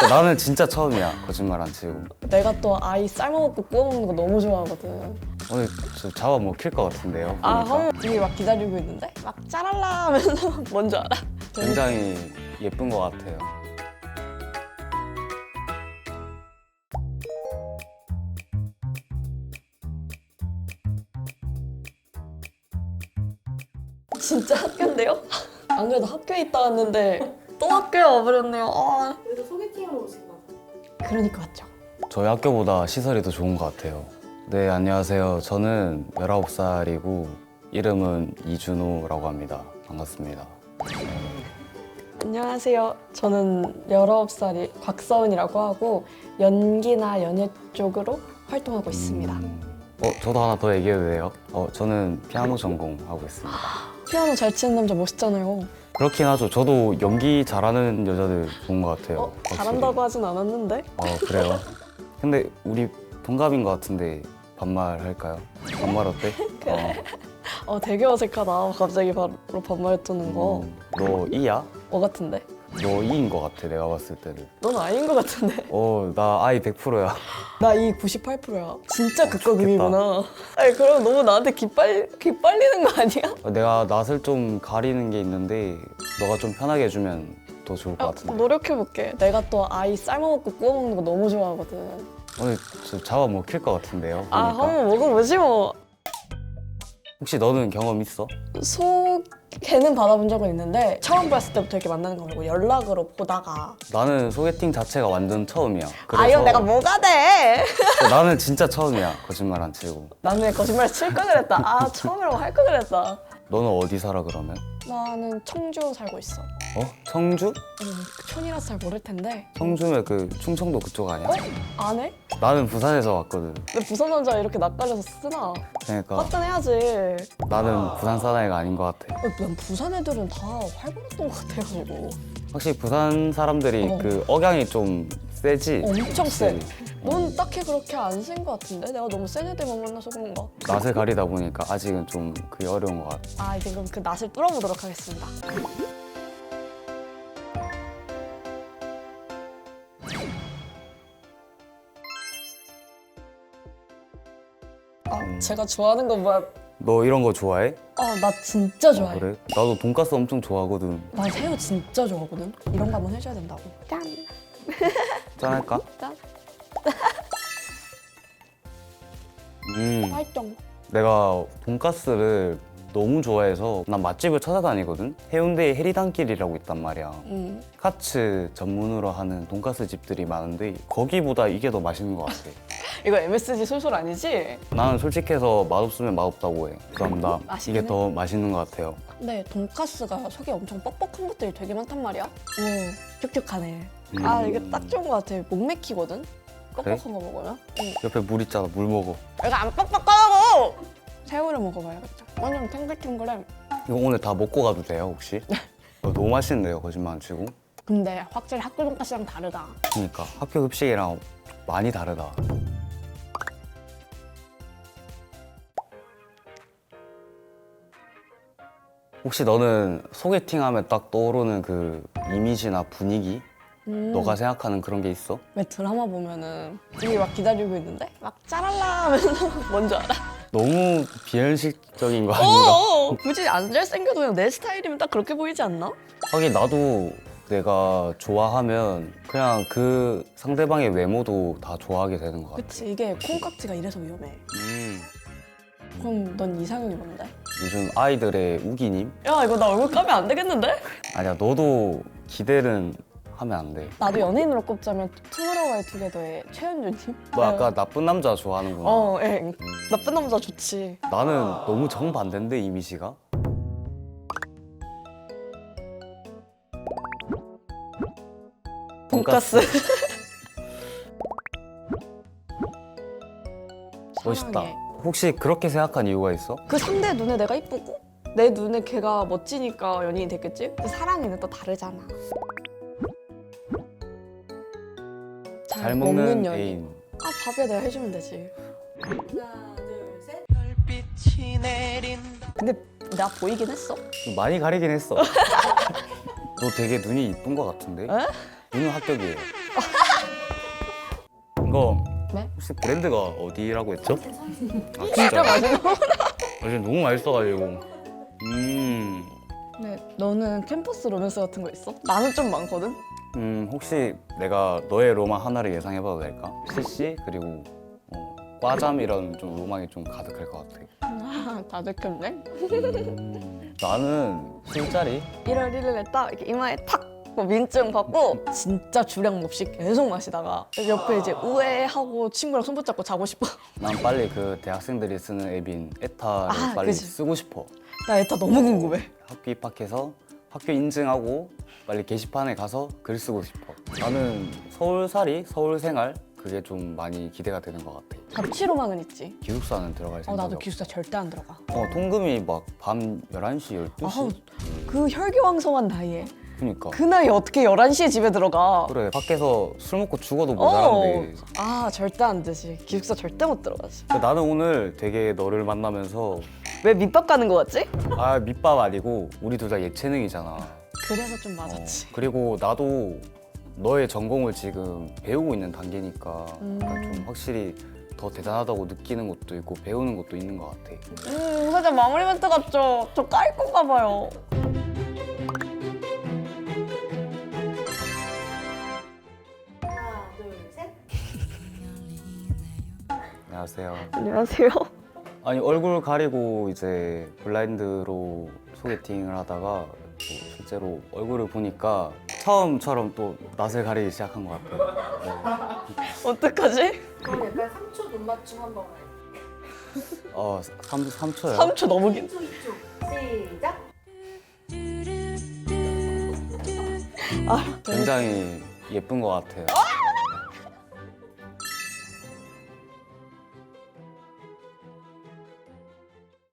나는 진짜 처음이야. 거짓말 안 치고. 내가 또 아이 삶아먹고 구워 먹는 거 너무 좋아하거든. 오늘 저 잡아먹힐 것 같은데요. 아, 보니까. 허영이 막 기다리고 있는데 막 짜랄라 하면서 뭔지 알아? 굉장히 예쁜 것 같아요. 진짜 학교인데요? 안 그래도 학교에 있다 왔는데 또 학교에 와버렸네요. 아. 그래서 소개팅하러 오신 거 같아요. 그러니까 맞죠. 저희 학교보다 시설이 더 좋은 것 같아요. 네, 안녕하세요. 저는 19살이고 이름은 이준호라고 합니다. 반갑습니다. 안녕하세요. 저는 19살이 곽서은이라고 하고 연기나 연예 쪽으로 활동하고 있습니다. 저도 하나 더 얘기해도 돼요? 저는 피아노 전공하고 있습니다. 피아노 잘 치는 남자 멋있잖아요. 그렇긴 하죠. 저도 연기 잘하는 여자들 좋은 것 같아요. 확실히. 잘한다고 하진 않았는데. 그래요? 근데 우리 동갑인 것 같은데 반말할까요? 반말 어때? 되게 어색하다. 갑자기 바로 반말 뜨는 거. 너 이야? 같은데? 너 이인 것 같아, 내가 봤을 때는. 넌 아닌 것 같은데? 나 아이 100%야. 나 이 98%야. 진짜 극과 극이구나. 아니 그럼 너무 나한테 기빨리는 거 아니야? 내가 낯을 좀 가리는 게 있는데 너가 좀 편하게 해주면 더 좋을 것 같은데. 노력해볼게. 내가 또 아이 삶아먹고 구워 먹는 거 너무 좋아하거든. 오늘 저 잡아먹힐 것 같은데요. 아, 보니까. 한번 먹어보지 뭐. 혹시 너는 경험 있어? 소개는 받아본 적은 있는데 처음 봤을 때부터 이렇게 만나는 거 말고 연락으로 보다가 나는 소개팅 자체가 완전 처음이야. 아 이건 내가 뭐가 돼? 나는 진짜 처음이야. 거짓말 안 치고. 나는 왜 거짓말 칠 걸 그랬다. 아 처음이라고 할 걸 그랬다. 너는 어디 살아 그러면? 나는 청주 살고 있어. 청주? 촌이라서 잘 모를 텐데 청주면 그 충청도 그쪽 아니야? 안 해? 나는 부산에서 왔거든. 왜 부산 남자 이렇게 낯가려서 쓰나? 그러니까 화끈해야지. 나는 부산 사나이가 아닌 것 같아. 난 부산 애들은 다 활발했던 것 같아가지고 확실히 부산 사람들이 어. 그 억양이 좀 세지? 엄청 세. 확실히. 넌 딱히 그렇게 안 센 것 같은데? 내가 너무 센 애들만 만나서 그런가? 낯을 가리다 보니까 아직은 좀 그게 어려운 것 같아. 아 이제 그럼 그 낯을 뚫어보도록 하겠습니다. 제가 좋아하는 거 뭐야? 너 이런 거 좋아해? 나 진짜 좋아해. 그래? 나도 돈가스 엄청 좋아하거든. 나 새우 진짜 좋아하거든. 이런 거 한번 해줘야 된다고. 짠. 짠할까? 짠. 활동. 내가 돈가스를 너무 좋아해서 난 맛집을 찾아다니거든? 해운대에 해리단길이라고 있단 말이야. 카츠 전문으로 하는 돈가스 집들이 많은데 거기보다 이게 더 맛있는 것 같아. 이거 MSG 솔솔 아니지? 나는 솔직해서 맛없으면 맛없다고 해. 그럼 나 맛있긴 이게 더 맛있는 것 같아요. 근데 돈가스가 속이 엄청 뻑뻑한 것들이 되게 많단 말이야. 촉촉하네. 아 이게 딱 좋은 것 같아. 못 맥히거든. 그래? 뻑뻑한 거 먹으면. 옆에 물 있잖아, 물 먹어. 이거 안 뻑뻑하다고! 새우를 먹어봐야겠다. 완전 탱글탱글해. 이거 오늘 다 먹고 가도 돼요, 혹시? 너무 맛있는데요, 거짓말 안 치고? 근데 확실히 학교 돈가스랑 다르다. 그러니까 학교 급식이랑 많이 다르다. 혹시 너는 소개팅하면 딱 떠오르는 그 이미지나 분위기? 너가 생각하는 그런 게 있어? 왜 드라마 보면은 우리 막 기다리고 있는데 막 짜랄라 하면서 뭔지 알아? 너무 비현실적인 거 아닌가? 굳이 안 잘생겨도 그냥 내 스타일이면 딱 그렇게 보이지 않나? 하긴 나도 내가 좋아하면 그냥 그 상대방의 외모도 다 좋아하게 되는 것 같아. 그치 이게 콩깍지가 이래서 위험해. 그럼 넌 이상형이 뭔데? 요즘 아이들의 우기님? 야 이거 나 얼굴 까면 안 되겠는데? 아니야, 너도 기대는 하면 안 돼. 나도 연예인으로 꼽자면 투모로우바이 투게더의 최현준님? 너 아까 나쁜 남자 좋아하는구나. 예. 나쁜 남자 좋지. 나는 너무 정반대인데, 이미지가? 돈가스. 멋있다. 사랑해. 혹시 그렇게 생각한 이유가 있어? 그 상대 눈에 내가 이쁘고 내 눈에 걔가 멋지니까 연예인 됐겠지? 그 사랑에는 또 다르잖아. 잘 먹는 애인. 아 밥에 내가 해주면 되지. 하나, 둘, 셋. 별빛이 내린다. 근데 나 보이긴 했어. 좀 많이 가리긴 했어. 너 되게 눈이 이쁜 것 같은데? 에? 이는 합격이에요. 이거 네? 혹시 브랜드가 어디라고 했죠? 아, 진짜 맛있어. 지금 너무 맛있어가지고. 네, 너는 캠퍼스 로맨스 같은 거 있어? 나는 좀 많거든? 혹시 내가 너의 로망 하나를 예상해봐도 될까? CC 그리고 과잠 이런 좀 로망이 좀 가득할 것 같아. 다들 큰데? 나는 술자리? 1월 1일에 딱 이렇게 이마에 탁 민증 받고 진짜 주량 없이 계속 마시다가 옆에 이제 우회하고 친구랑 손 붙잡고 자고 싶어. 난 빨리 그 대학생들이 쓰는 앱인 에타를 빨리 그치. 쓰고 싶어. 나 에타 너무 궁금해. 학교 입학해서 학교 인증하고 빨리 게시판에 가서 글 쓰고 싶어. 나는 서울살이, 서울생활 그게 좀 많이 기대가 되는 것 같아. 잡지로만은 있지. 기숙사는 들어갈 생각. 나도 기숙사 절대 안 들어가. 통금이 막 밤 11시, 12시? 아우, 그 혈기왕성한 나이에 그니까. 그 나이에 어떻게 11시에 집에 들어가. 그래, 밖에서 술 먹고 죽어도 모자란데. 절대 안 되지. 기숙사 절대 못 들어가지. 나는 오늘 되게 너를 만나면서 왜 밑밥 가는 거 같지? 밑밥 아니고 우리 둘 다 예체능이잖아. 그래서 좀 맞았지. 그리고 나도 너의 전공을 지금 배우고 있는 단계니까 약간 좀 확실히 더 대단하다고 느끼는 것도 있고 배우는 것도 있는 것 같아. 살짝 마무리 멘트 같죠? 저 깔 건가 봐요. 하나, 둘, 셋. 안녕하세요. 안녕하세요. 아니 얼굴 가리고 이제 블라인드로 소개팅을 하다가 또 실제로 얼굴을 보니까 처음처럼 또 낯을 가리기 시작한 것 같아요. 어떡하지? 그럼 약간 3초 눈 맞춤 한번. 3초요? 3초 너무 긴. 2초, 2초. 시작. 굉장히 예쁜 것 같아요.